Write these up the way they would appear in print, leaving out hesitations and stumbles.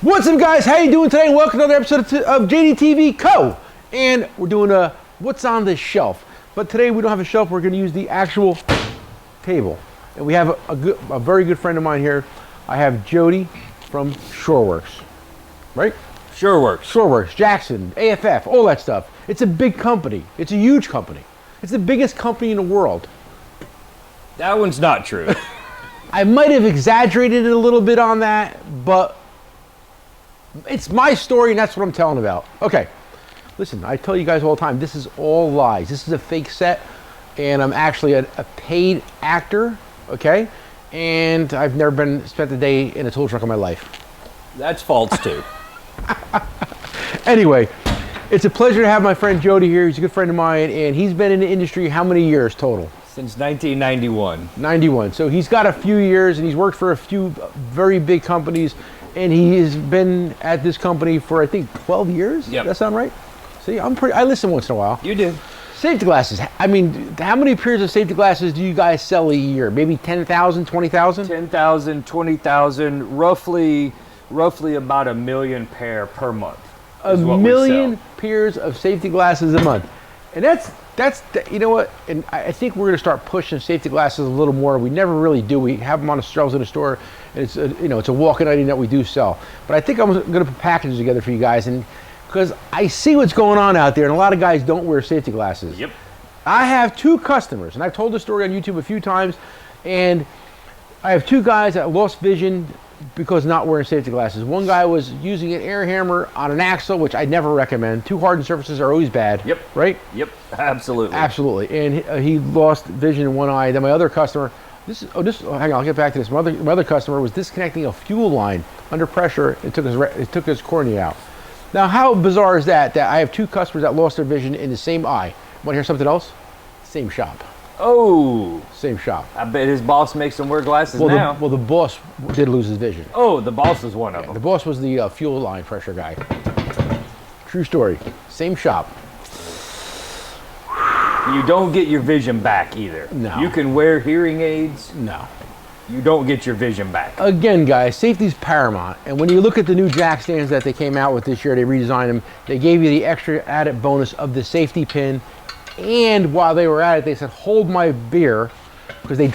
What's up, guys? How you doing today? Welcome to another episode of JDTVCo. And we're doing a what's on the shelf. But today we don't have a shelf. We're going to use the actual table. And we have a very good friend of mine here. I have Jody from SureWorks, right? SureWorks, Jackson, AFF, all that stuff. It's a big company. It's a huge company. It's the biggest company in the world. That one's not true. I might have exaggerated it a little bit on that, but it's my story and that's what I'm telling about. Okay, listen, I tell you guys all the time, this is all lies. This is a fake set, and I'm actually a paid actor, okay? And I've never spent a day in a tool truck in my life. That's false too. Anyway, it's a pleasure to have my friend Jody here. He's a good friend of mine, and he's been in the industry how many years total? Since 1991. 91. So he's got a few years, and he's worked for a few very big companies, and he has been at this company for, I think, 12 years? Yep. That sound right? See, I listen once in a while. You do. Safety glasses. I mean, how many pairs of safety glasses do you guys sell a year? Maybe 10,000, 20,000? 10,000, 20,000, roughly about 1 million pair per month. A million pairs of safety glasses a month. And that's you know what? And I think we're going to start pushing safety glasses a little more. We never really do. We have them on the shelves in the store, and it's a walk-in item that we do sell. But I think I'm going to put packages together for you guys, and because I see what's going on out there, and a lot of guys don't wear safety glasses. Yep. I have two customers, and I've told this story on YouTube a few times, and I have two guys that lost vision because not wearing safety glasses. One guy was using an air hammer on an axle, which I never recommend. Too hardened surfaces are always bad. Yep. Right? Yep. Absolutely. Absolutely. And he lost vision in one eye. Then my other customer, hang on, I'll get back to this. My other customer was disconnecting a fuel line under pressure. It took his cornea out. Now, how bizarre is that I have two customers that lost their vision in the same eye? Want to hear something else? Same shop. Oh. Same shop. I bet his boss makes him wear glasses now. The boss did lose his vision. Oh, the boss was one of them. The boss was the fuel line pressure guy. True story. Same shop. You don't get your vision back either. No. You can wear hearing aids. No. You don't get your vision back. Again, guys, safety's paramount. And when you look at the new jack stands that they came out with this year, they redesigned them. They gave you the extra added bonus of the safety pin. And while they were at it, they said, hold my beer, because they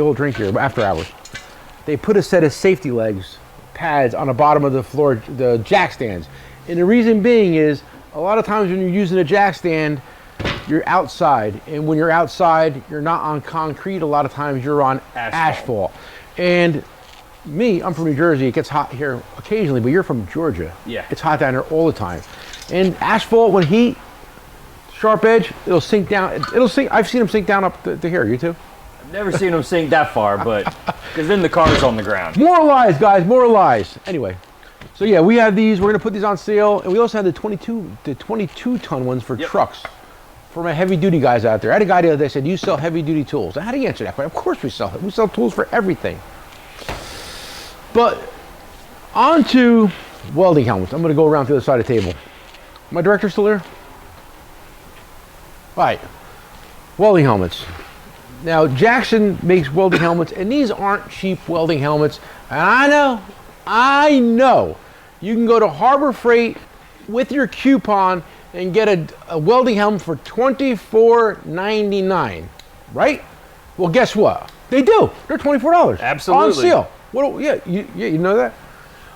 all drink here after hours. They put a set of safety legs, pads on the bottom of the floor, the jack stands. And the reason being is, a lot of times when you're using a jack stand, you're outside. And when you're outside, you're not on concrete. A lot of times you're on asphalt. And I'm from New Jersey. It gets hot here occasionally, but you're from Georgia. Yeah. It's hot down there all the time. And asphalt, when heat, sharp edge, it'll sink down. It'll sink. I've seen them sink down up to here. You too? I've never seen them sink that far, but because then the car's on the ground. More lies, guys. More lies. Anyway, so yeah, we have these. We're gonna put these on sale, and we also have the 22-ton ones for trucks, for my heavy-duty guys out there. I had a guy the other day said, "You sell heavy-duty tools?" How do you answer that question? Of course we sell it. We sell tools for everything. But on to welding helmets. I'm gonna go around to the other side of the table. My director still there? Right, welding helmets. Now, Jackson makes welding helmets, and these aren't cheap welding helmets. And I know, you can go to Harbor Freight with your coupon and get a welding helmet for $24.99, right? Well, guess what? They do. They're $24. Absolutely. On sale. You know that?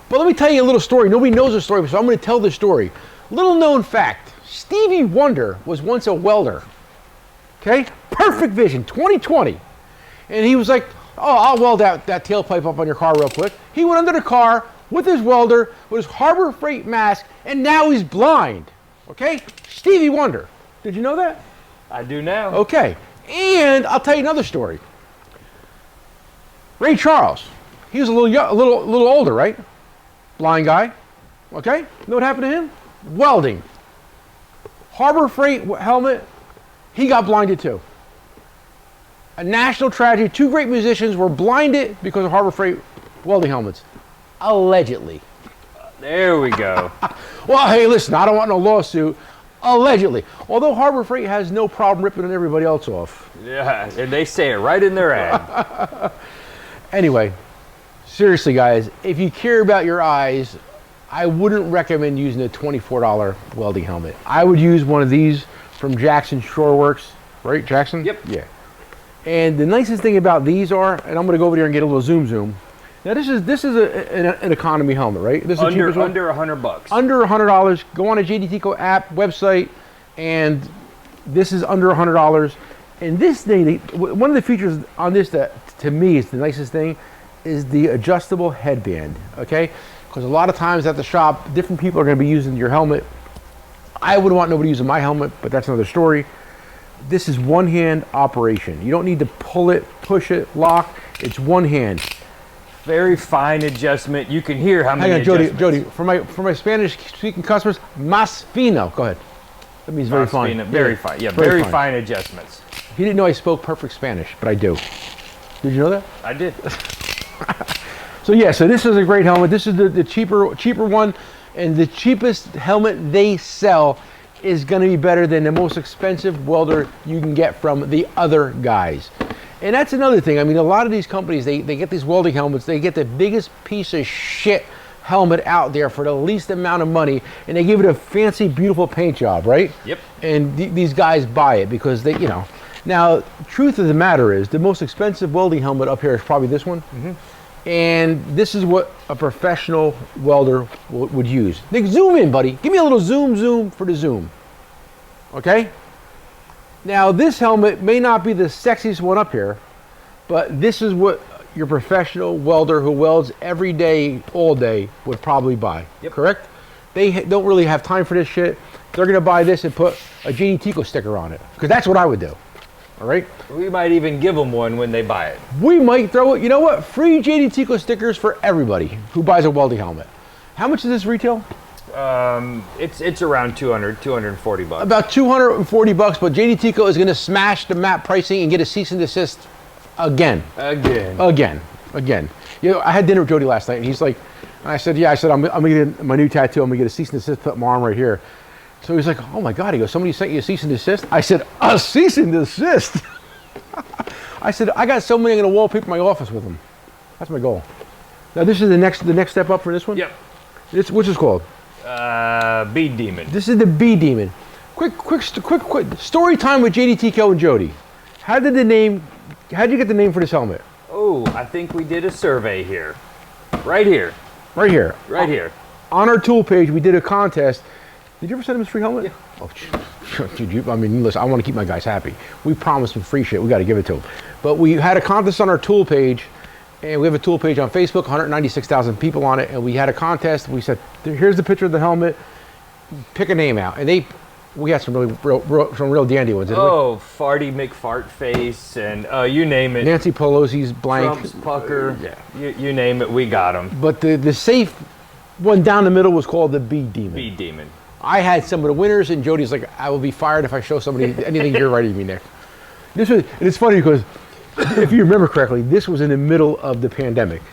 But let me tell you a little story. Nobody knows the story, so I'm going to tell this story. Little known fact. Stevie Wonder was once a welder, okay? Perfect vision, 20/20. And he was like, oh, I'll weld that tailpipe up on your car real quick. He went under the car with his welder, with his Harbor Freight mask, and now he's blind, okay? Stevie Wonder. Did you know that? I do now. Okay, and I'll tell you another story. Ray Charles, he was a little older, right? Blind guy, okay? You know what happened to him? Welding. Harbor Freight helmet, he got blinded too. A national tragedy. Two great musicians were blinded because of Harbor Freight welding helmets. Allegedly. There we go. Well, hey, listen, I don't want no lawsuit. Allegedly. Although Harbor Freight has no problem ripping everybody else off. Yeah, and they say it right in their ad. Anyway, seriously, guys, if you care about your eyes, I wouldn't recommend using a $24 welding helmet. I would use one of these from Jackson Shoreworks, right, Jackson? Yep. Yeah. And the nicest thing about these are, and I'm going to go over here and get a little zoom. Now this is an economy helmet, right? This is the cheapest one. Under $100. Under $100. Go on a JDTCo app website, and this is under $100. And this thing, one of the features on this that to me is the nicest thing, is the adjustable headband. Okay, because a lot of times at the shop, different people are going to be using your helmet. I wouldn't want nobody using my helmet, but that's another story. This is one-hand operation. You don't need to pull it, push it, lock. It's one hand. Very fine adjustment. You can hear how many Hang on, adjustments. Jody, for my Spanish-speaking customers, más fino. Go ahead. That means very fine. Very fine. Yeah, very fine adjustments. He didn't know I spoke perfect Spanish, but I do. Did you know that? I did. So yeah, so this is a great helmet. This is the cheaper one, and the cheapest helmet they sell is going to be better than the most expensive welder you can get from the other guys. And that's another thing. I mean, a lot of these companies, they get these welding helmets, they get the biggest piece of shit helmet out there for the least amount of money, and they give it a fancy, beautiful paint job, right? Yep. And these guys buy it because they, you know. Now, truth of the matter is, the most expensive welding helmet up here is probably this one. Mm-hmm. And this is what a professional welder would use. Nick, zoom in, buddy. Give me a little zoom for the zoom. Okay? Now, this helmet may not be the sexiest one up here, but this is what your professional welder who welds every day, all day, would probably buy. Yep. Correct? They don't really have time for this shit. They're going to buy this and put a JDTCo sticker on it, because that's what I would do. All right? We might even give them one when they buy it. We might throw it. You know what? Free JDTCo stickers for everybody who buys a welding helmet. How much does this retail? It's around 240 bucks. About 240 bucks, but JDTCo is going to smash the MAP pricing and get a cease and desist again. Again. You know, I had dinner with Jody last night, and he's like, and I said, yeah, I'm going to get my new tattoo. I'm going to get a cease and desist put on my arm right here. So he's like, oh my God. He goes, somebody sent you a cease and desist? I said, a cease and desist? I said, I got so many, I'm going to wallpaper my office with them. That's my goal. Now this is the next step up for this one? Yep. What's this called? Bead Demon. This is the Bead Demon. Quick story time with JDTCo and Jody. How'd you get the name for this helmet? Oh, I think we did a survey here. Right here. Right here. On our tool page, we did a contest. Did you ever send him his free helmet? Yeah. Oh, dude, I mean, listen, I want to keep my guys happy. We promised him free shit. We got to give it to him. But we had a contest on our tool page, and we have a tool page on Facebook, 196,000 people on it, and we had a contest. We said, here's the picture of the helmet. Pick a name out. And we had some real dandy ones, didn't we? Oh, Farty McFartface, and you name it. Nancy Pelosi's blank. Trump's pucker. Yeah. You name it, we got them. But the safe one down the middle was called the Bead Demon. Bead Demon. I had some of the winners, and Jody's like, I will be fired if I show somebody anything you're writing me, Nick. And it's funny because, if you remember correctly, this was in the middle of the pandemic.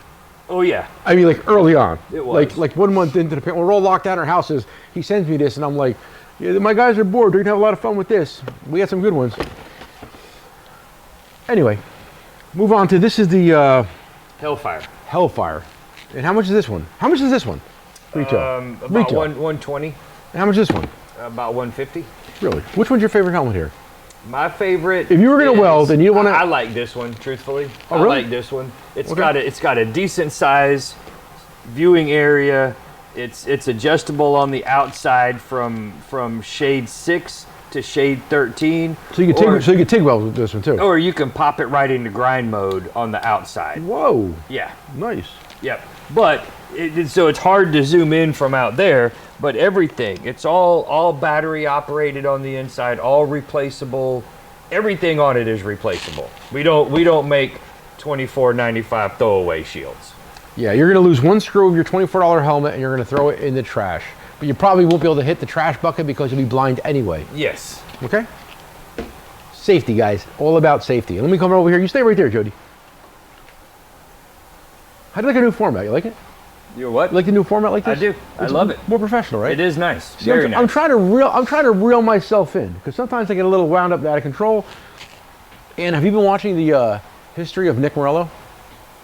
Oh, yeah. I mean, like, early on. It was. Like 1 month into the pandemic, we're all locked down in our houses. He sends me this, and I'm like, yeah, my guys are bored. They're going to have a lot of fun with this. We had some good ones. Anyway, move on to, this is the... Hellfire. And how much is this one? Retail. About Retail. 120. And how much is this one? About 150. Really? Which one's your favorite helmet here? My favorite. If you were going to weld and you want to, I like this one. Truthfully, oh, really? I like this one. It's got a decent size viewing area. It's adjustable on the outside from shade 6 to shade 13. So you can TIG weld with this one too. Or you can pop it right into grind mode on the outside. Whoa. Yeah. Nice. Yep. But so it's hard to zoom in from out there. But everything, it's all battery operated on the inside, all replaceable. Everything on it is replaceable. We don't make $24.95 throwaway shields. Yeah, you're going to lose one screw of your $24 helmet, and you're going to throw it in the trash. But you probably won't be able to hit the trash bucket because you'll be blind anyway. Yes. Okay? Safety, guys. All about safety. Let me come over here. You stay right there, Jody. How do you like a new format? You like it? You what? You like the new format like this? I do. I love it. More professional, right? It is nice. See, Very nice. I'm trying to reel myself in, because sometimes I get a little wound up and out of control. And have you been watching the history of Nick Morello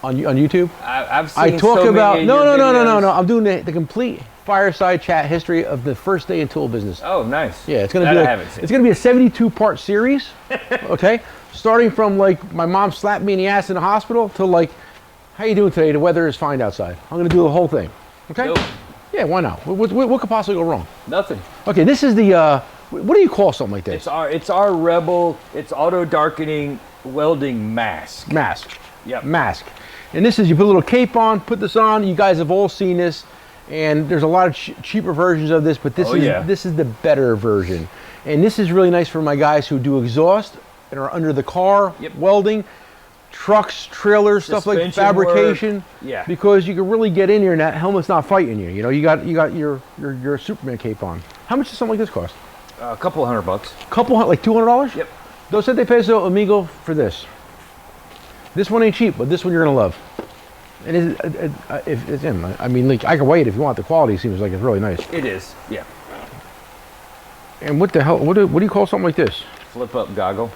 on YouTube? I've seen I talk so about many of your videos. no. I'm doing the complete fireside chat history of the first day in tool business. Oh, nice. Yeah, it's gonna That be I like, haven't seen. it's gonna be a 72-part series. Okay, starting from like my mom slapped me in the ass in the hospital to like, how you doing today? The weather is fine outside. I'm gonna do the whole thing. Okay. Nope. Yeah, why not? What could possibly go wrong? Nothing. Okay, this is the what do you call something like this? It's our Rebel. It's auto darkening welding mask. Mask. Yep. Mask. And this is, you put a little cape on, put this on. You guys have all seen this, and there's a lot of cheaper versions of this, but this this is the better version. And this is really nice for my guys who do exhaust and are under the car, welding, trucks, trailers, stuff like fabrication. Work. Yeah. Because you can really get in here and that helmet's not fighting you. You know, you got your Superman cape on. How much does something like this cost? A couple $100. Couple, like $200? Yep. Dos peso amigo for this. This one ain't cheap, but this one you're gonna love. And if it's in, I mean, like, I can wait if you want. The quality seems like it's really nice. It is, yeah. And what the hell? What do you call something like this? Flip up goggle.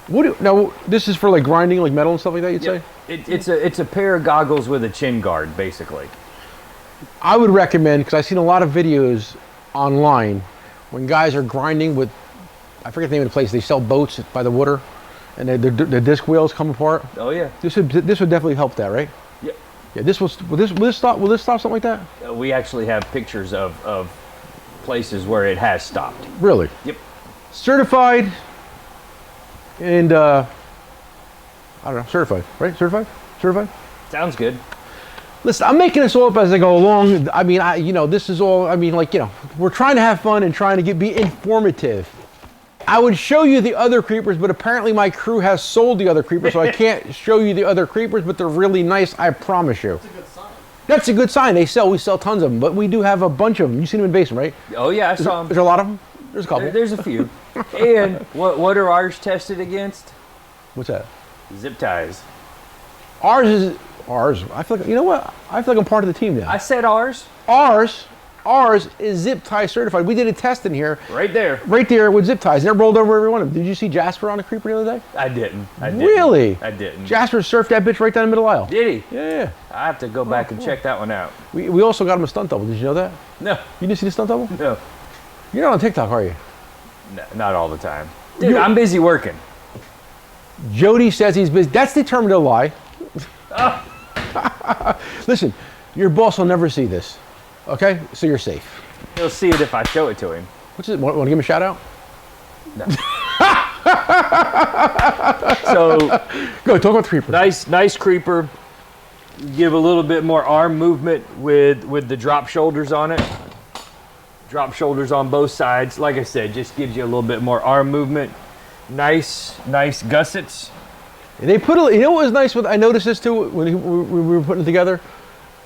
Now this is for like grinding, like metal and stuff like that. You'd say? It's a pair of goggles with a chin guard, basically. I would recommend, because I've seen a lot of videos online when guys are grinding with, I forget the name of the place. They sell boats by the water, and the disc wheels come apart. Oh yeah. This would definitely help that, right? Yep. Yeah. Will this stop something like that? We actually have pictures of places where it has stopped. Really? Yep. Certified. And I don't know, certified, right? Certified. Sounds good. Listen, I'm making this all up as I go along. I mean, this is all. I mean, like, we're trying to have fun and trying to be informative. I would show you the other creepers, but apparently my crew has sold the other creepers, so I can't show you the other creepers. But they're really nice, I promise you. That's a good sign. That's a good sign. We sell tons of them, but we do have a bunch of them. You seen them in the basement, right? Oh yeah, I saw them. There's a lot of them. There's a couple. There's a few. And what are ours tested against? What's that? Zip ties. Ours. I feel like, you know what? I feel like I'm part of the team now. I said ours. Ours is zip tie certified. We did a test in here. Right there. Right there with zip ties. They're rolled over every one of them. Did you see Jasper on the creeper the other day? I didn't. Really? I didn't. Jasper surfed that bitch right down the middle aisle. Did he? Yeah. I have to go back and check that one out. We also got him a stunt double. Did you know that? No. You didn't see the stunt double? No. You're not on TikTok, are you? No, not all the time. Dude, I'm busy working. Jody says he's busy. That's determined to lie. Listen, your boss will never see this. Okay? So you're safe. He'll see it if I show it to him. What's it? Want to give him a shout out? No. So go talk about the creeper. Nice creeper. Give a little bit more arm movement with the drop shoulders on it. Drop shoulders on both sides. Like I said, just gives you a little bit more arm movement. Nice gussets. They put a, you know what was nice with, I noticed this too when we were putting it together.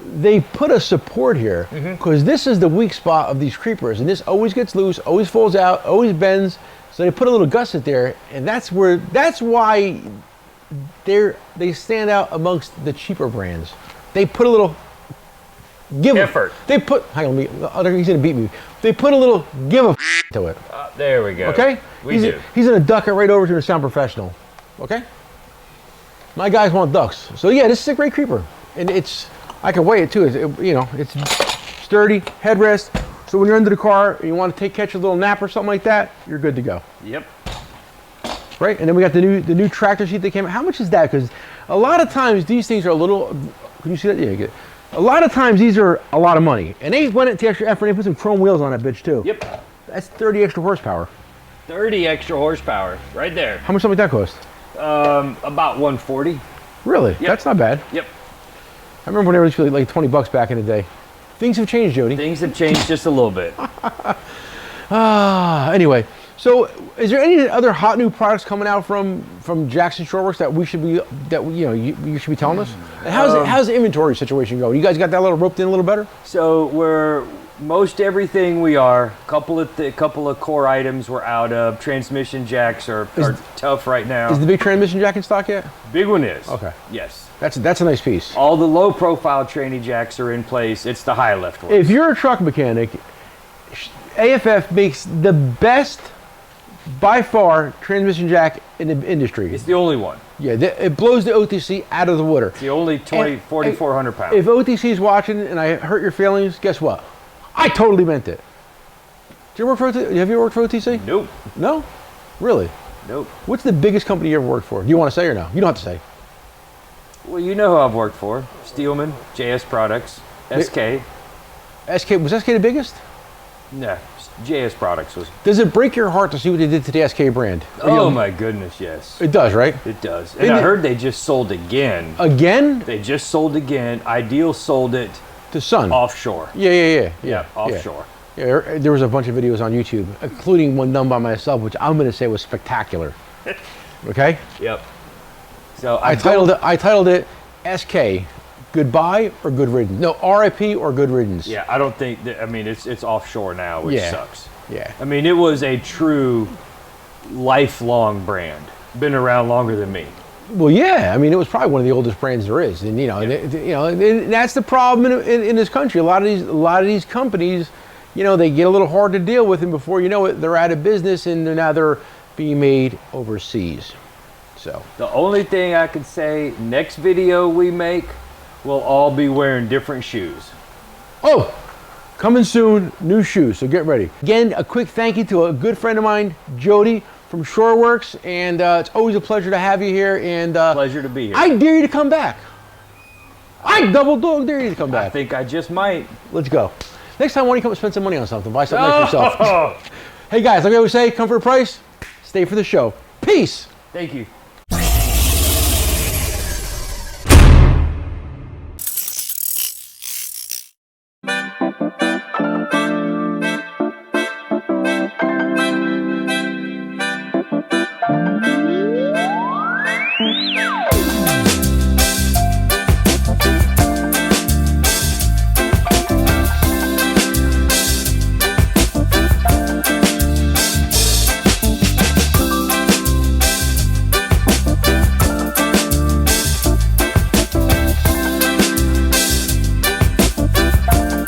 They put a support here because this is the weak spot of these creepers, and this always gets loose, always falls out, always bends. So they put a little gusset there, and that's why they stand out amongst the cheaper brands. They put a little effort. He's gonna beat me. They put a little give a to it. There we go. Okay? He's gonna duck it right over to the sound professional. Okay? My guys want ducks. So yeah, this is a great creeper. And I can weigh it too. It's sturdy, headrest. So when you're under the car and you want to catch a little nap or something like that, you're good to go. Yep. Right? And then we got the new tractor sheet that came out. How much is that? Because a lot of times these things are a little, can you see that? Yeah, good. A lot of times these are a lot of money. And they went into extra effort and they put some chrome wheels on that bitch too. Yep. That's 30 extra horsepower. 30 extra horsepower, right there. How much something like that cost? About 140. Really? Yep. That's not bad. Yep. I remember when they were like $20 back in the day. Things have changed, Jody. Things have changed just a little bit. Anyway, so is there any other hot new products coming out from Jackson Shoreworks that we should be you should be telling us? And how's the inventory situation going? You guys got that little roped in a little better? So we're most everything we are. Couple of core items we're out of. Transmission jacks are tough right now. Is the big transmission jack in stock yet? Big one is. Okay. Yes. That's a nice piece. All the low profile tranny jacks are in place. It's the high lift ones. If you're a truck mechanic, AFF makes the best by far, transmission jack in the industry. It's the only one. Yeah, it blows the OTC out of the water. It's the only 4,400 pounds. If OTC is watching and I hurt your feelings, guess what? I totally meant it. Did you work for OTC? Have you worked for OTC? Nope. No? Really? Nope. What's the biggest company you ever worked for? Do you want to say or no? You don't have to say. Well, you know who I've worked for. Steelman, JS Products, SK. SK, was SK the biggest? No, JS Products was. Does it break your heart to see what they did to the SK brand? Oh my goodness, yes. It does, right? It does. And I heard they just sold again. Again? They just sold again. Ideal sold it To Sun. offshore. Yeah. Offshore. Yeah, there was a bunch of videos on YouTube, including one done by myself, which I'm going to say was spectacular. Okay? Yep. So I titled it SK, Goodbye or Good Riddance. No, RIP or Good Riddance. Yeah, I don't think that, I mean, it's offshore now, which sucks. Yeah. I mean, it was a true lifelong brand. Been around longer than me. Well, yeah. I mean, it was probably one of the oldest brands there is, and and that's the problem in this country. A lot of these companies, they get a little hard to deal with, and before you know it, they're out of business, and now they're being made overseas. So the only thing I can say, next video we make, we'll all be wearing different shoes. Oh, coming soon, new shoes, so get ready. Again, a quick thank you to a good friend of mine, Jody from Shoreworks, and it's always a pleasure to have you here. And pleasure to be here. I dare you to come back. I double dog dare you to come back. I think I just might. Let's go. Next time, why don't you come spend some money on something? Buy something nice for yourself. Hey guys, like I always say, come for a price, stay for the show. Peace. Thank you.